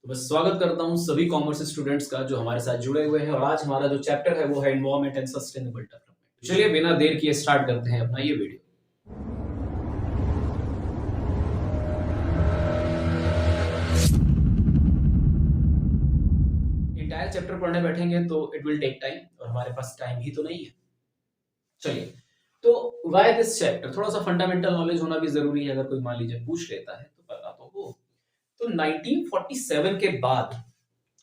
तो मैं स्वागत करता हूं सभी कॉमर्स स्टूडेंट्स का जो हमारे साथ जुड़े हुए हैं। और आज हमारा जो चैप्टर है वो है एनवायरनमेंट एंड सस्टेनेबल डेवलपमेंट। चलिए बिना देर किए स्टार्ट करते हैं अपना ये वीडियो। इंटायर चैप्टर पढ़ने बैठेंगे तो इट विल टेक टाइम और हमारे पास टाइम ही तो नहीं है। चलिए, तो व्हाई दिस चैप्टर, थोड़ा सा फंडामेंटल नॉलेज होना भी जरूरी है। अगर कोई मान लीजिए पूछ लेता है तो पता तो हो। तो 1947 के बाद,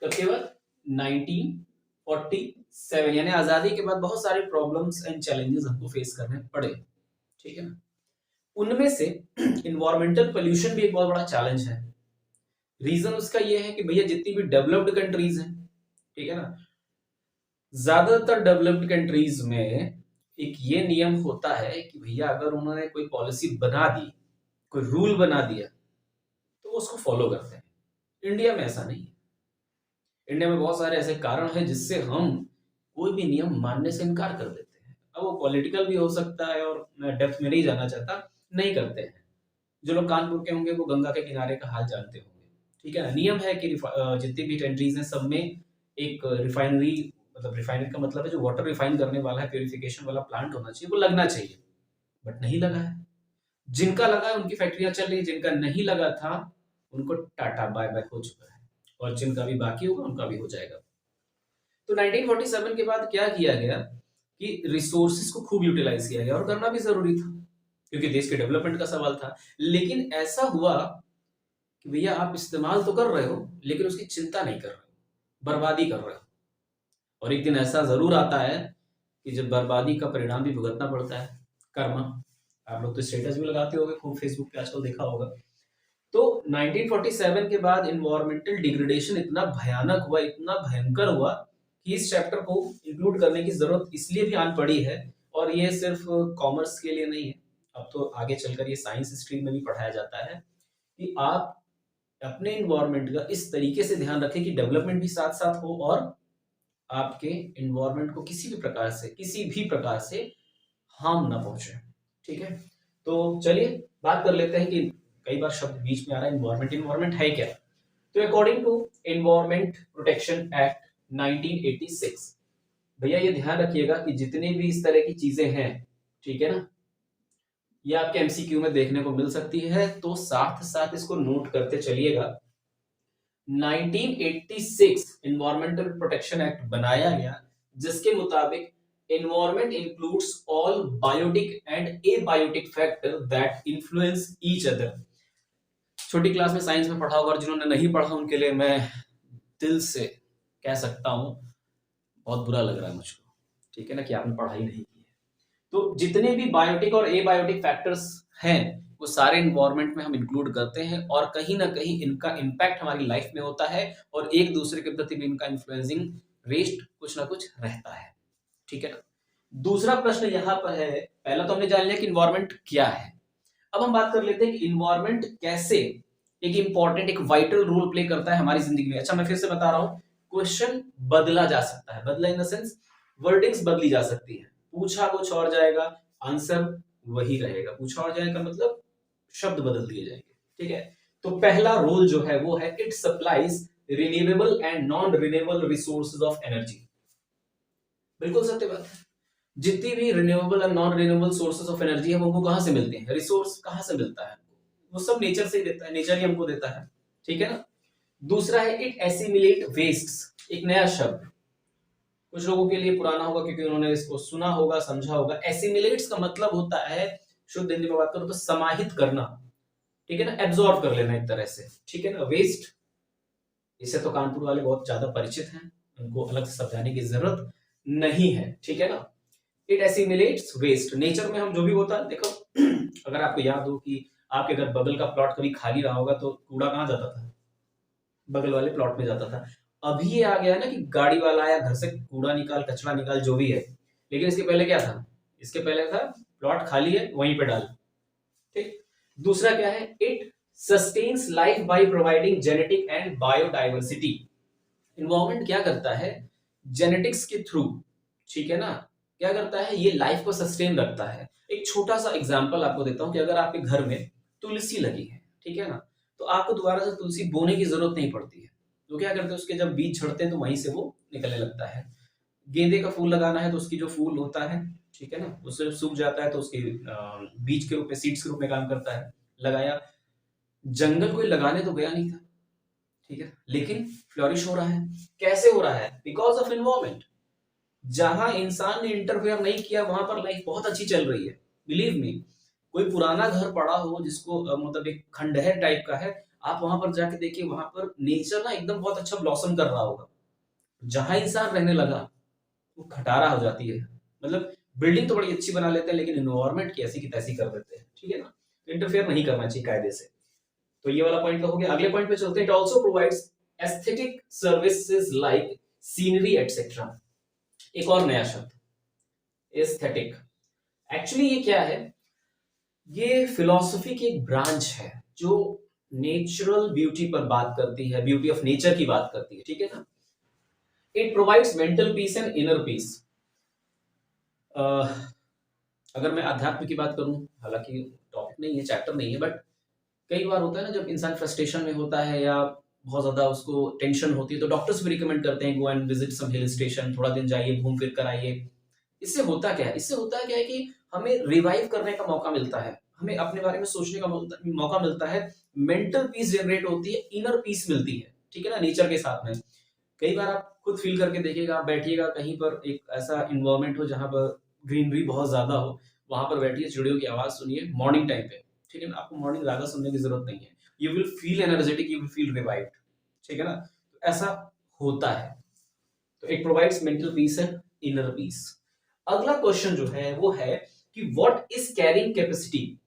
कब के बाद 1947 यानी आजादी के बाद बहुत सारे प्रॉब्लम्स एंड चैलेंजेस हमको फेस करने पड़े। ठीक है ना। उनमें से इन्वायरमेंटल पोल्यूशन भी एक बहुत बड़ा चैलेंज है। रीजन उसका ये है कि भैया जितनी भी डेवलप्ड कंट्रीज हैं, ठीक है ना, ज्यादातर डेवलप्ड कंट्रीज में एक ये नियम होता है कि भैया अगर उन्होंने कोई पॉलिसी बना दी, कोई रूल बना दिया, तो वो उसको फॉलो करते हैं। इंडिया में ऐसा नहीं है। इंडिया में बहुत सारे ऐसे कारण हैं जिससे हम कोई भी नियम मानने से इनकार कर देते हैं। अब वो पॉलिटिकल भी हो सकता है और मैं डेप्थ में नहीं जाना चाहता, नहीं करते हैं। जो लोग कानपुर के होंगे वो गंगा के किनारे का हाल जानते होंगे। ठीक है ना। नियम है कि जितनी भी कंट्रीज हैं सब में एक रिफाइनरी, मतलब रिफाइनरी का मतलब है जो वाटर रिफाइन करने वाला है, प्योरिफिकेशन वाला प्लांट होना चाहिए, वो लगना चाहिए। बट नहीं लगा है। जिनका लगा है उनकी फैक्ट्रियां चल रही है, जिनका नहीं लगा था उनको टाटा बाय बाय हो चुका है, और जिनका भी बाकी होगा उनका भी हो जाएगा। तो 1947 के बाद क्या किया गया कि रिसोर्सेज को खूब यूटिलाइज किया गया, और करना भी जरूरी था क्योंकि देश के डेवलपमेंट का सवाल था। लेकिन ऐसा हुआ कि भैया आप इस्तेमाल तो कर रहे हो लेकिन उसकी चिंता नहीं कर रहे हो, बर्बादी कर रहे हो। और एक दिन ऐसा जरूर आता है कि जब बर्बादी का परिणाम भी भुगतना पड़ता है, कर्मा। आप लोग तो स्टेटस भी लगाते होंगे खूब, फेसबुक पे आजकल देखा होगा। तो 1947 के बाद इन्वायरमेंटल डिग्रेडेशन इतना भयानक हुआ, इतना भयंकर हुआ कि इस चैप्टर को इंक्लूड करने की जरूरत इसलिए भी आन पड़ी है। और ये सिर्फ कॉमर्स के लिए नहीं है, अब तो आगे चलकर ये साइंस स्ट्रीम में भी पढ़ाया जाता है कि आप अपने इन्वायरमेंट का इस तरीके से ध्यान रखें कि डेवलपमेंट भी साथ साथ हो और आपके इन्वायरमेंट को किसी भी प्रकार से हार्म ना पहुंचे। ठीक है। तो चलिए बात कर लेते हैं कि कई बार शब्द बीच में आ रहा है, इन्वायरमेंट। इन्वायरमेंट है क्या? तो according to environment protection act 1986, भैया ये ध्यान रखिएगा कि जितनी भी इस तरह की चीजें हैं, ठीक है ना, ये आपके एमसीक्यू में देखने को मिल सकती है, तो साथ साथ इसको नोट करते चलिएगा। 1986 इन्वायरमेंटल प्रोटेक्शन एक्ट बनाया गया जिसके मुताबिक environment includes all biotic and abiotic factor that influence each other। छोटी क्लास में साइंस में पढ़ा होगा, और जिन्होंने नहीं पढ़ा उनके लिए मैं दिल से कह सकता हूं, बहुत बुरा लग रहा है मुझको, ठीक है ना, कि आपने पढ़ाई नहीं की है। तो जितने भी बायोटिक और एबायोटिक फैक्टर्स हैं वो सारे इन्वायरमेंट में हम इंक्लूड करते हैं, और कहीं ना कहीं इनका इम्पैक्ट हमारी लाइफ में होता है, और एक दूसरे के प्रति भी इनका इन्फ्लुएंसिंग रेस्ट कुछ ना कुछ रहता है। ठीक है ना। दूसरा प्रश्न यहां पर है, पहला तो हमने जान लिया कि इन्वायरमेंट क्या है। अब हम बात कर लेते हैं कि इन्वायरमेंट कैसे एक इंपॉर्टेंट, एक वाइटल रोल प्ले करता है हमारी जिंदगी में। अच्छा, मैं फिर से बता रहा हूं, क्वेश्चन बदला जा सकता है, बदला इन द सेंस वर्डिंग्स बदली जा सकती है। पूछा कुछ और जाएगा, आंसर वही रहेगा। पूछा और जाएगा मतलब शब्द बदल दिए जाएंगे। ठीक है। तो पहला रोल जो है वो है it supplies renewable and non renewable resources of energy. बिल्कुल सत्य बात है। जितनी भी रिन्यूएबल और non renewable sources of energy है वो हमको कहां से मिलते हैं? रिसोर्स कहां से मिलता है? वो सब नेचर से ही देता है, नेचर ही हमको देता है। ठीक है ना। दूसरा है इट एसिमिलेट वेस्ट्स, एक नया शब्द, कुछ लोगों के लिए पुराना होगा क्योंकि उन्होंने इसको सुना होगा, समझा होगा। एसिमिलेट्स का मतलब होता है, शुद्ध हिंदी में बात करो तो समाहित करना। ठीक है ना, एब्जॉर्ब कर लेना एक तरह से। ठीक है ना। वेस्ट, इससे तो कानपुर वाले बहुत ज्यादा परिचित हैं, उनको अलग से समझाने की जरूरत नहीं है। ठीक है ना। It assimilates waste. नेचर में हम जो भी होता है, देखो अगर आपको याद हो कि आपके घर बगल का प्लॉट कभी खाली रहा होगा तो कूड़ा कहां जाता था? बगल वाले प्लॉट में जाता था। अभी ये आ गया है ना कि गाड़ी वाला आया, घर से कूड़ा निकाल, कचरा निकाल, जो भी है। लेकिन इसके पहले क्या था? इसके पहले था प्लॉट खाली है वहीं पे डाल। ठीक। दूसरा क्या है? It sustains life by providing genetic and biodiversity. Environment क्या करता है? जेनेटिक्स के थ्रू, ठीक है ना, क्या करता है? ये लाइफ को सस्टेन रखता है। एक छोटा सा एग्जांपल आपको देता हूं कि अगर आपके घर में तुलसी लगी है, ठीक है ना, तो आपको दोबारा से तुलसी बोने की जरूरत नहीं पड़ती है। तो क्या करते हैं, उसके जब बीज झड़ते हैं तो वहीं से वो निकलने लगता है। गेंदे का फूल लगाना है तो उसकी जो फूल होता है, ठीक है ना, उससे सूख जाता है तो उसके बीज के रूप में, सीड्स के रूप में काम करता है। लगाया, जंगल कोई लगाने तो गया नहीं था, ठीक है, लेकिन फ्लरिश हो रहा है। कैसे हो रहा है? Because of environment. जहां इंसान ने इंटरफेयर नहीं किया वहां पर लाइफ बहुत अच्छी चल रही है। बिलीव मी, कोई पुराना घर पड़ा हो जिसको मतलब एक खंडहर टाइप का है, आप वहां पर जाके देखिए, वहां पर नेचर ना एकदम बहुत अच्छा ब्लॉसम कर रहा होगा। जहां इंसान रहने लगा वो खटारा हो जाती है। मतलब बिल्डिंग तो बड़ी अच्छी बना लेते हैं लेकिन इन्वायरमेंट की ऐसी की तैसी कर देते हैं, ठीक है ना। तो इंटरफेयर नहीं करना चाहिए कायदे से। तो ये वाला पॉइंट तो हो गया। अगले पॉइंट पे चलते हैं। It also provides aesthetic services like scenery etcetera. एक और नया शब्द, एस्थेटिक। एक्चुअली ये क्या है? ये फिलॉसफी की एक ब्रांच है जो नेचुरल ब्यूटी पर बात करती है, ब्यूटी ऑफ नेचर की बात करती है, ठीक है ना। It provides mental peace and inner peace. अगर मैं अध्यात्म की बात करूं, हालांकि टॉपिक नहीं है, चैप्टर नहीं है, बट कई बार होता है ना, जब इंसान फ्रस्ट्रेशन में होता है या बहुत ज्यादा उसको टेंशन होती है, तो डॉक्टर्स भी रिकमेंड करते हैं go and visit some hill station, थोड़ा दिन जाइए, घूम फिर कर आइए। इससे होता क्या है? इससे होता है क्या है कि हमें रिवाइव करने का मौका मिलता है, हमें अपने बारे में सोचने का मौका मिलता है, मेंटल पीस जनरेट होती है, इनर पीस मिलती है, ठीक है ना, नेचर के साथ में। कई बार आप खुद फील करके देखिएगा, आप बैठिएगा कहीं पर, एक ऐसा इन्वायरमेंट हो जहां पर ग्रीनरी बहुत ज्यादा हो, वहां पर बैठिए, चिड़ियों की आवाज सुनिए मॉर्निंग टाइम पे, ठीक है ना। आपको मॉर्निंग ज्यादा सुनने की जरूरत नहीं है, you will feel energetic, you will feel revived, ठीक है ना। तो ऐसा होता है। तो it provides mental peace and inner peace. अगला क्वेश्चन जो है वो है कि व्हाट इज कैरिंग कैपेसिटी।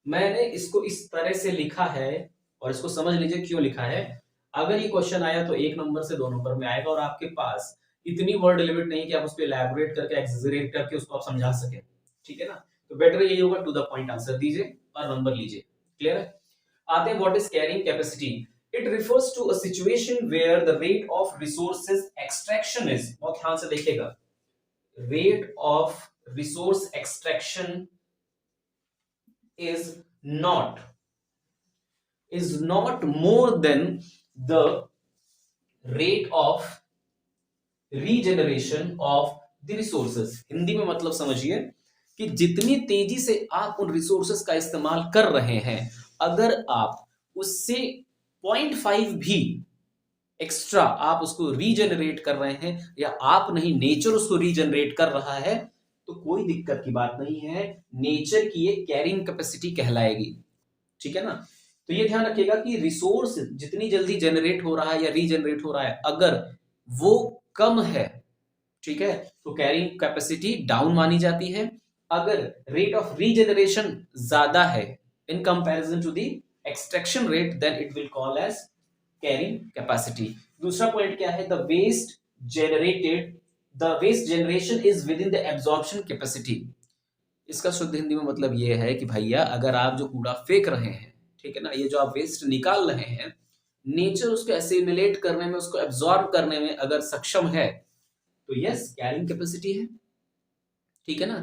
मैंने इसको इस तरह से लिखा है और इसको समझ लीजिए क्यों लिखा है। अगर ये क्वेश्चन आया तो 1 नंबर से 2 नंबर में आएगा, और आपके पास इतनी वर्ड लिमिट नहीं कि आप उस पर एलैबोरेट करके, एक्सैजरेट करके उसको आप समझा सके, ठीक है ना। तो बेटर यही होगा, टू द पॉइंट आंसर दीजिए और नंबर लीजिए। क्लियर है? आते हैं, what is carrying capacity. It refers to a situation where the rate of resources extraction is, बहुत ध्यान से देखिएगा, rate of resource extraction is not more than the rate of regeneration of the resources। Hindi में मतलब समझिए कि जितनी तेजी से आप उन रिसोर्सेस का इस्तेमाल कर रहे हैं, अगर आप उससे 0.5 भी एक्स्ट्रा आप उसको रीजनरेट कर रहे हैं, या आप नहीं, नेचर उसको रीजनरेट कर रहा है, तो कोई दिक्कत की बात नहीं है, नेचर की ये कैरिंग कैपेसिटी कहलाएगी, ठीक है ना। तो ये ध्यान रखिएगा कि रिसोर्स जितनी जल्दी जनरेट हो रहा है या रीजनरेट हो रहा है, अगर वो कम है, ठीक है, तो कैरिंग कैपेसिटी डाउन मानी जाती है। अगर रेट ऑफ रीजनरेशन ज्यादा है in comparison to the extraction rate, then it will call as carrying capacity. दूसरा पॉइंट क्या है? The waste generation is within the absorption capacity. इसका शुद्ध हिंदी में मतलब ये है कि भैया, अगर आप जो कूड़ा फेंक रहे हैं, ठीक है ना, ये जो आप वेस्ट निकाल रहे हैं, नेचर उसको एसिमिलेट करने में, उसको एब्जॉर्ब करने में अगर सक्षम है, तो यस, कैरिंग कैपेसिटी है, ठीक है ना।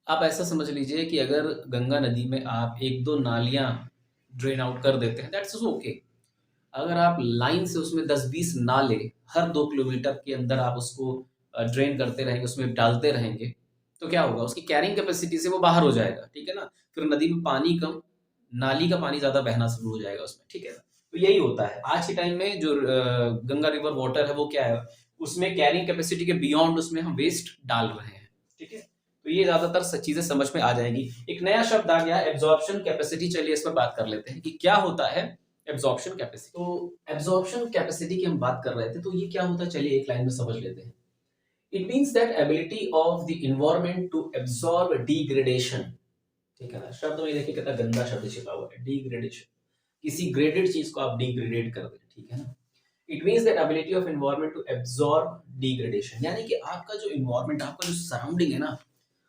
आप ऐसा समझ लीजिए कि अगर गंगा नदी में आप 1-2 नालियां ड्रेन आउट कर देते हैं, दैट्स ओके। अगर आप लाइन से उसमें 10-20 नाले हर 2 किलोमीटर के अंदर आप उसको ड्रेन करते रहेंगे, उसमें डालते रहेंगे, तो क्या होगा? उसकी कैरिंग कैपेसिटी से वो बाहर हो जाएगा, ठीक है ना। फिर नदी में पानी कम, नाली का पानी ज्यादा बहना शुरू हो जाएगा उसमें, ठीक है ना। तो यही होता है आज के टाइम में, जो गंगा रिवर वाटर है वो क्या है, उसमें कैरिंग कैपेसिटी के बियॉन्ड उसमें हम वेस्ट डाल रहे हैं, ठीक है। तो ये ज्यादातर चीजें समझ में आ जाएंगी। एक नया शब्द आ गया, एब्जॉर्प्शन कैपेसिटी। चलिए इस पर बात कर लेते हैं कि क्या होता है एब्जॉर्प्शन कैपेसिटी। तो एब्जॉर्प्शन कैपेसिटी की हम बात कर रहे थे, तो ये क्या होता है, चलिए एक लाइन में समझ लेते हैं। It means that ability of the environment to absorb degradation, ठीक है ना। शब्द में देखिए कितना गंदा शब्द छिपा हुआ है, डिग्रेडेशन। किसी ग्रेडेड चीज को आप डिग्रेडेट कर दें, ठीक है ना। It means that ability of environment to absorb degradation, यानी कि आपका जो एनवायरनमेंट, आपका जो सराउंडिंग है ना,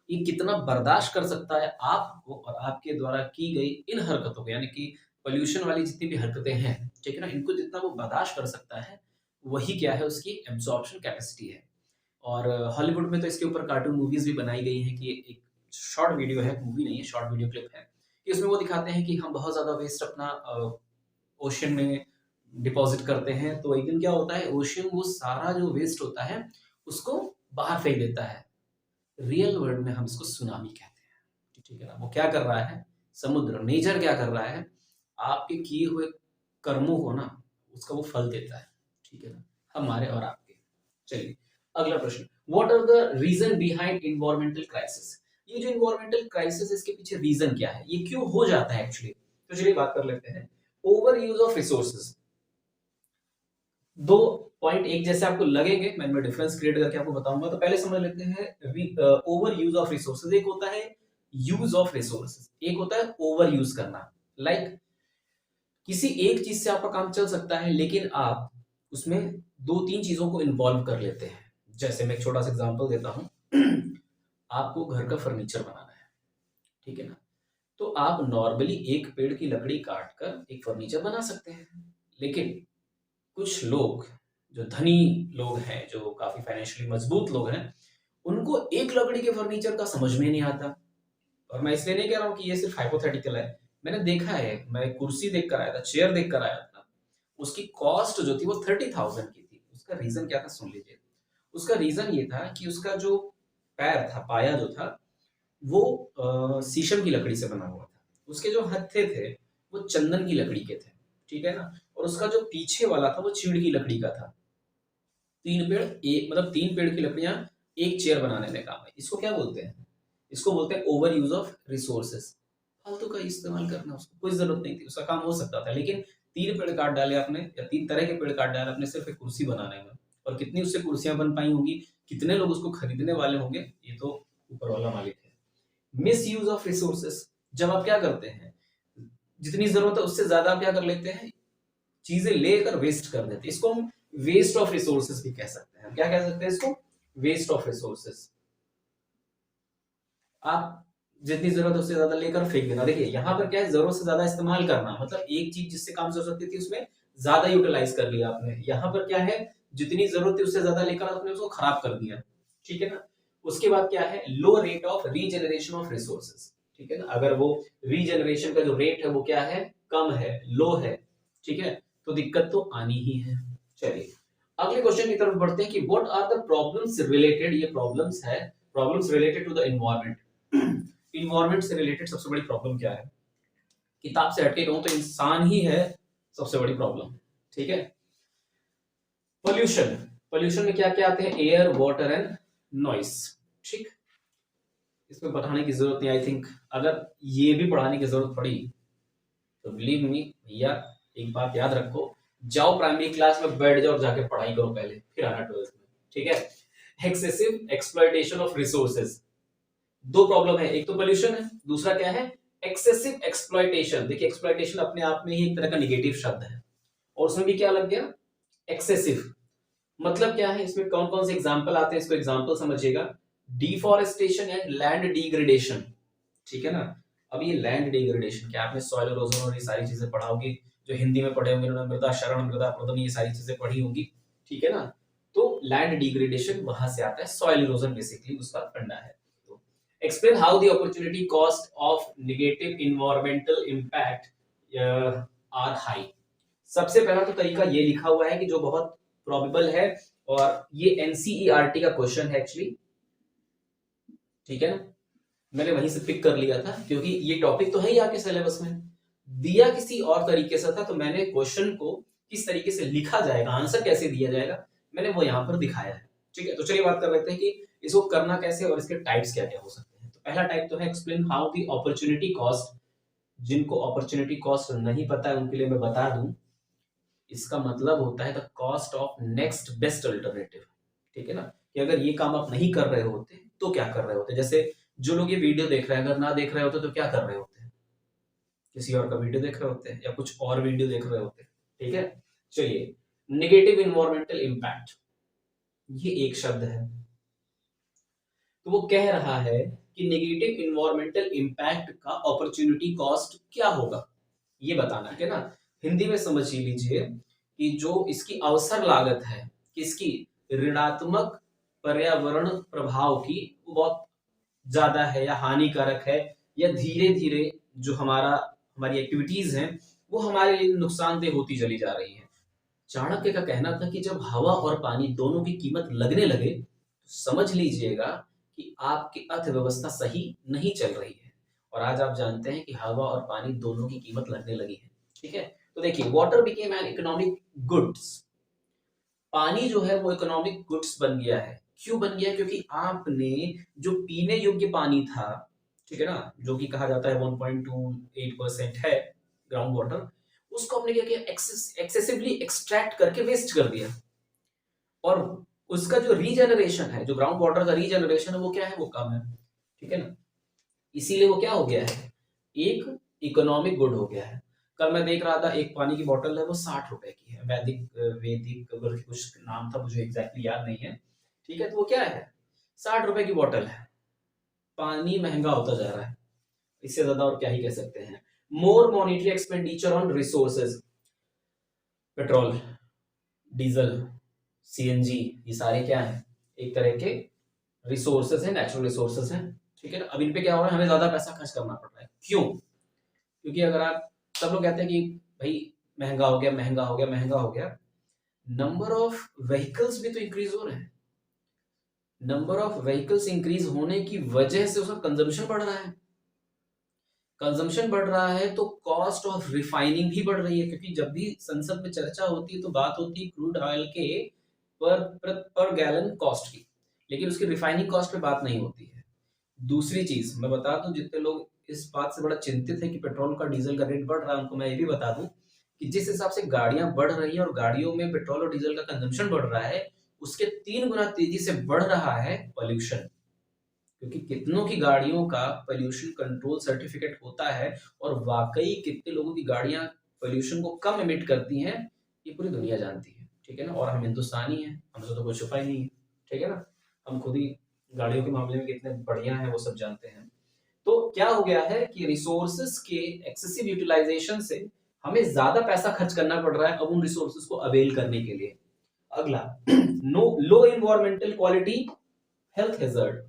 ये कितना बर्दाश्त कर सकता है आपको और आपके द्वारा की गई इन हरकतों को, यानी कि पोल्यूशन वाली जितनी भी हरकतें हैं, ठीक है ना, इनको जितना वो बर्दाश्त कर सकता है, वही क्या है, उसकी एब्जॉर्प्शन कैपेसिटी है। और हॉलीवुड में तो इसके ऊपर कार्टून मूवीज भी बनाई गई हैं कि एक शॉर्ट वीडियो है, मूवी नहीं है, शॉर्ट वीडियो क्लिप है, कि उसमें वो दिखाते हैं कि हम बहुत ज्यादा वेस्ट अपना ओशन में डिपॉजिट करते हैं तो एक दिन क्या होता है, ओशियन वो सारा जो वेस्ट होता है उसको बाहर फेंक देता है। रियल वर्ड में हम इसको सुनामी कहते हैं, ठीक है ना। वो क्या कर रहा है, समुद्र नेचर क्या कर रहा है, आपके किए हुए कर्मों को ना उसका वो फल देता है, ठीक है ना, हमारे और आपके। चलिए अगला प्रश्न, what are the reason behind environmental crisis. ये जो इन्वायरमेंटल क्राइसिस इसके पीछे रीजन क्या है, ये क्यों हो जाता है एक्चुअली। तो चलिए बात कर लेते हैं। ओवर यूज ऑफ रिसोर्सेज, दो पॉइंट एक जैसे आपको लगेंगे, मैं डिफरेंस क्रिएट करके आपको बताऊंगा। तो पहले समझ लेते हैं ओवर यूज ऑफ रिसोर्सेज। एक होता है यूज ऑफ रिसोर्सेज, एक होता है ओवर यूज करना। लाइक किसी एक चीज से आपका काम चल सकता है लेकिन आप उसमें दो तीन चीजों को इन्वॉल्व कर लेते हैं। जैसे मैं एक छोटा सा एग्जांपल देता हूं आपको घर का फर्नीचर बनाना है, ठीक है ना, तो आप नॉर्मली एक पेड़ की लकड़ी काट कर एक फर्नीचर बना सकते हैं। लेकिन कुछ लोग जो धनी लोग हैं, जो काफी फाइनेंशियली मजबूत लोग हैं, उनको एक लकड़ी के फर्नीचर का समझ में नहीं आता। और मैं इसलिए नहीं कह रहा हूँ कि ये सिर्फ हाइपोथेटिकल है, मैंने देखा है। मैं कुर्सी देख कर आया था, चेयर देख कर आया था, उसकी कॉस्ट जो थी वो 30,000 की थी। उसका रीजन क्या था सुन लीजिए। उसका रीजन ये था कि उसका जो पैर था, पाया जो था, वो शीशम की लकड़ी से बना हुआ था। उसके जो हत्थे थे वो चंदन की लकड़ी के थे, ठीक है ना। और उसका जो पीछे वाला था वो चीड़ की लकड़ी का था। तीन पेड़ एक, मतलब तीन पेड़ की लकड़ियां एक चेयर बनाने में काम है। इसको क्या बोलते हैं, इसको बोलते हैं ओवर यूज ऑफ रिसोर्सेस। फालतू का इस्तेमाल करना, उसको कोई जरूरत नहीं थी, उसका काम हो सकता था, लेकिन तीन पेड़ काट डाले आपने, या तीन तरह के पेड़ काट डाले आपने सिर्फ एक कुर्सी बनाने में। और कितनी उससे कुर्सियां बन पाई होंगी, कितने लोग उसको खरीदने वाले होंगे, ये तो ऊपर वाला मालिक है। मिस यूज ऑफ रिसोर्सेस, जब आप क्या करते हैं, जितनी जरूरत है उससे ज्यादा आप क्या कर लेते हैं, चीजें लेकर वेस्ट कर देते हैं। इसको हम वेस्ट ऑफ रिसोर्सेज भी कह सकते हैं। क्या कह सकते हैं इसको, वेस्ट ऑफ रिसोर्सेज। आप जितनी जरूरत है उससे ज्यादा लेकर फेंक देना। देखिए यहाँ पर क्या है, जरूरत से ज्यादा इस्तेमाल करना, मतलब एक चीज जिससे काम चल सकती थी उसमें ज्यादा यूटिलाइज कर लिया आपने। यहाँ पर क्या है, जितनी जरूरत थी उससे ज्यादा लेकर आपने उसको खराब कर दिया, ठीक है ना। उसके बाद क्या है, low rate of regeneration of resources, ठीक है ना। अगर वो रीजनरेशन का जो रेट है वो क्या है, कम है, लो है, ठीक है, तो दिक्कत तो आनी ही है। चलिए अगले क्वेश्चन की तरफ बढ़ते हैं कि what are the problems related, ये प्रॉब्लम्स है, problems related to the environment. Environment से रिलेटेड सबसे बड़ी प्रॉब्लम क्या है, किताब से हटके कहूं तो इंसान ही है सबसे बड़ी प्रॉब्लम, ठीक है। पोल्यूशन, पोल्यूशन में क्या क्या आते हैं, एयर, वाटर एंड नॉइस, ठीक। इसमें बताने की जरूरत नहीं, आई थिंक अगर ये भी पढ़ाने की जरूरत पड़ी तो बिलीव मी भैया, एक बात याद रखो, जाओ प्राइमरी क्लास में बैठ जाओ और जाके पढ़ाई करो पहले, फिर आना 12th में, ठीक है। एक्सेसिव एक्सप्लॉयटेशन ऑफ रिसोर्सेज, दो प्रॉब्लम है, एक तो पोल्यूशन है, दूसरा क्या है, एक्सेसिव एक्सप्लॉयटेशन। देखिए एक्सप्लॉयटेशन अपने आप में ही एक तरह का निगेटिव शब्द है, और उसमें भी क्या लग गया, एक्सेसिव। मतलब क्या है, इसमें कौन कौन से एग्जांपल आते हैं, इसको एग्जांपल समझिएगा। डिफॉरेस्टेशन एंड लैंड डिग्रेडेशन, ठीक है ना। अब ये लैंड डिग्रेडेशन क्या, आपने सॉइल इरोजन और ये सारी चीजें पढ़ा होगी, जो हिंदी में पढ़े होंगे उन्होंने मृदा क्षरण, मृदा अपरदन, ये सारी चीजें पढ़ी होंगी, ठीक है ना। तो लैंड डिग्रेडेशन वहां से आता है, सॉइल इरोजन बेसिकली उसका फंडा है। Explain how the opportunity cost of negative environmental impact are high। सबसे पहला तो तरीका ये लिखा हुआ है कि जो बहुत प्रोबेबल है, और ये एनसीईआरटी का क्वेश्चन है एक्चुअली, ठीक है ना। मैंने वहीं से पिक कर लिया था क्योंकि ये टॉपिक तो है ही आपके सिलेबस में, दिया किसी और तरीके से था, तो मैंने क्वेश्चन को किस तरीके से लिखा जाएगा, आंसर कैसे दिया जाएगा, मैंने वो यहाँ पर दिखाया है, ठीक है। तो चलिए बात कर लेते हैं कि इसको करना कैसे और इसके टाइप्स क्या क्या हो सकते हैं। तो पहला टाइप तो है explain how the opportunity cost. जिनको अपॉर्चुनिटी कॉस्ट नहीं पता है उनके लिए मैं बता दूं, इसका मतलब होता है the cost of next best alternative, ठीक है ना। कि अगर ये काम आप नहीं कर रहे होते तो क्या कर रहे होते। जैसे जो लोग ये वीडियो देख रहे हैं, अगर ना देख रहे होते तो क्या कर रहे होते, किसी और का वीडियो देख रहे होते हैं या कुछ और वीडियो देख रहे होते हैं, ठीक है। चलिए नेगेटिव इन्वायरमेंटल इम्पैक्ट, ये एक शब्द है। तो वो कह रहा है कि नेगेटिव इन्वायरमेंटल इम्पैक्ट का अपॉर्चुनिटी कॉस्ट क्या होगा, ये बताना है ना। हिंदी में समझ लीजिए कि जो इसकी अवसर लागत है, किसकी, ऋणात्मक पर्यावरण प्रभाव की, वो बहुत ज्यादा है या हानिकारक है, या धीरे धीरे जो हमारी एक्टिविटीज हैं वो हमारे लिए नुकसानदेह होती चली जा रही है। चाणक्य का कहना था कि जब हवा और पानी दोनों की कीमत लगने लगे तो समझ लीजिएगा कि आपकी अर्थव्यवस्था सही नहीं चल रही है। और आज आप जानते हैं कि हवा और पानी दोनों की कीमत लगने लगी है। ठीक है, तो देखिए water became an economic goods. पानी जो है वो इकोनॉमिक गुड्स बन गया है। क्यों बन गया? क्योंकि आपने जो पीने योग्य पानी था, ठीक है ना, जो कि कहा जाता है 1.28% है ग्राउंड वाटर, उसको हमने क्या किया? एक्सेसिवली एक्सट्रैक्ट करके वेस्ट कर दिया। और उसका जो रीजनरेशन है, जो ग्राउंड वाटर का रीजनरेशन है, वो क्या है? वो कम है। ठीक है ना, इसीलिए वो क्या हो गया है? एक इकोनॉमिक गुड हो गया है। कल मैं देख रहा था एक पानी की बोतल है वो 60 रुपए की है, वैदिक वैदिक करके कुछ नाम था, मुझे एग्जैक्टली याद नहीं है। ठीक है, तो वो क्या है? 60 रुपए की बोतल है। पानी महंगा होता जा रहा है, इससे ज्यादा और क्या ही कह सकते हैं। More monetary expenditure on resources, petrol, diesel, CNG, ये सारे क्या है? एक तरह के रिसोर्सेज है, नेचुरल रिसोर्सेज है। ठीक है ना, अब इन पे क्या हो रहा है? हमें ज्यादा पैसा खर्च करना पड़ रहा है। क्यों? क्योंकि अगर आप, सब लोग कहते हैं कि भाई महंगा हो गया, महंगा हो गया, महंगा हो गया। नंबर ऑफ व्हीकल्स भी तो इंक्रीज हो रहे हैं। नंबर ऑफ व्हीकल्स इंक्रीज होने की वजह से उसका कंजम्पशन बढ़ रहा है। कंजम्पशन बढ़ रहा है तो कॉस्ट ऑफ रिफाइनिंग भी बढ़ रही है, क्योंकि जब भी संसद में चर्चा होती है तो बात होती है क्रूड ऑयल के पर गैलन कॉस्ट की, लेकिन उसकी रिफाइनिंग कॉस्ट पे बात नहीं होती है। दूसरी चीज मैं बता दूं, जितने लोग इस बात से बड़ा चिंतित है कि पेट्रोल का डीजल का रेट बढ़ रहा है, उनको मैं ये भी बता दूं कि जिस हिसाब से गाड़ियां बढ़ रही हैं और गाड़ियों में पेट्रोल और डीजल का कंजम्पशन बढ़ रहा है, उसके 3 गुना तेजी से बढ़ रहा है पॉल्यूशन। क्योंकि कितनों की गाड़ियों का पोल्यूशन कंट्रोल सर्टिफिकेट होता है और वाकई कितने लोगों की गाड़ियां पोल्यूशन को कम एमिट करती हैं, ये पूरी दुनिया जानती है। ठीक है ना, और हम हिंदुस्तानी हैं, हमसे तो कुछ छुपा ही नहीं है। ठीक है ना, हम खुद ही गाड़ियों के मामले में कितने बढ़िया हैं वो सब जानते हैं। तो क्या हो गया है कि रिसोर्सेस के एक्सेसिव यूटिलाइजेशन से हमें ज्यादा पैसा खर्च करना पड़ रहा है अब उन रिसोर्सेस को अवेल करने के लिए। अगला, नो लो एनवायरमेंटल क्वालिटी, हेल्थ हैजर्ड।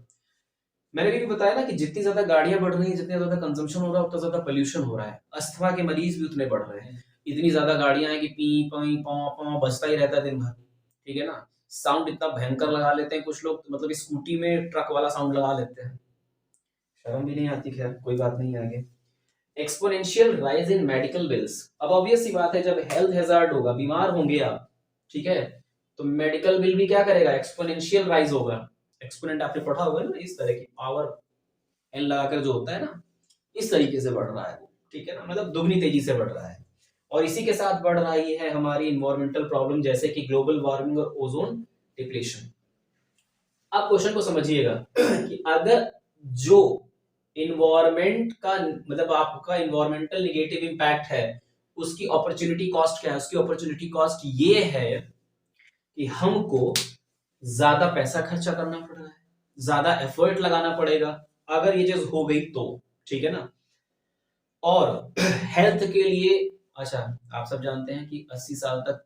मैंने भी बताया ना कि जितनी ज्यादा गाड़ियां बढ़ रही हैं, जितने ज्यादा कंजम्पशन हो रहा है, उतना ज्यादा पोल्यूशन हो रहा है। अस्थमा के मरीज भी उतने बढ़ रहे हैं। इतनी ज्यादा गाड़ियां हैं कि पी पी पौ पौ बजता ही रहता है दिन भर। ठीक है ना, साउंड इतना भयंकर लगा लेते हैं कुछ लोग, मतलब स्कूटी में ट्रक वाला साउंड लगा लेते हैं, शर्म भी नहीं आती। खैर कोई बात नहीं, आगे। Exponential rise in medical bills. अब ऑब्वियस सी बात है, जब हेल्थ हैजार्ड होगा, बीमार होंगे आप, ठीक है, तो मेडिकल बिल भी क्या करेगा? एक्सपोनेंशियल राइज होगा। एक्सपोनेंट आपने पढ़ा होगा ना, इस तरह की पावर एन लगाकर जो होता है ना, इस तरीके से बढ़ रहा है वो। ठीक है ना, मतलब दुगनी तेजी से बढ़ रहा है। और इसी के साथ बढ़ रही है हमारी इन्वायरमेंटल प्रॉब्लम, जैसे कि ग्लोबल वार्मिंग और ओजोन डिप्लेशन। आप क्वेश्चन को समझिएगा कि अगर जो इन्वायरमेंट का, मतलब आपका इन्वायरमेंटल निगेटिव इंपैक्ट है, उसकी अपॉर्चुनिटी कॉस्ट क्या है? उसकी अपॉर्चुनिटी कॉस्ट ये है कि हमको ज्यादा पैसा खर्चा करना पड़ रहा है, ज्यादा एफर्ट लगाना पड़ेगा अगर ये चीज हो गई तो। ठीक है ना, और हेल्थ के लिए, अच्छा, आप सब जानते हैं कि 80 साल तक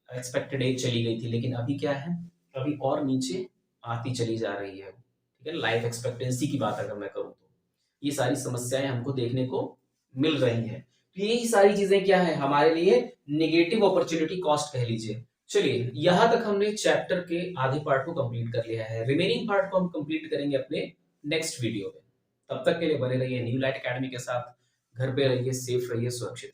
एक्सपेक्टेड एज चली गई थी, लेकिन अभी क्या है? अभी और नीचे आती चली जा रही है। ठीक है, लाइफ एक्सपेक्टेंसी की बात अगर मैं करूं तो ये सारी समस्याएं हमको देखने को मिल रही हैं। तो यही सारी चीजें क्या है हमारे लिए? निगेटिव अपॉर्चुनिटी कॉस्ट कह लीजिए। चलिए, यहां तक हमने चैप्टर के आधे पार्ट को कंप्लीट कर लिया है। रिमेनिंग पार्ट को हम कंप्लीट करेंगे अपने नेक्स्ट वीडियो में। तब तक के लिए बने रहिए न्यू लाइट एकेडमी के साथ। घर पे रहिए, सेफ रहिए, सुरक्षित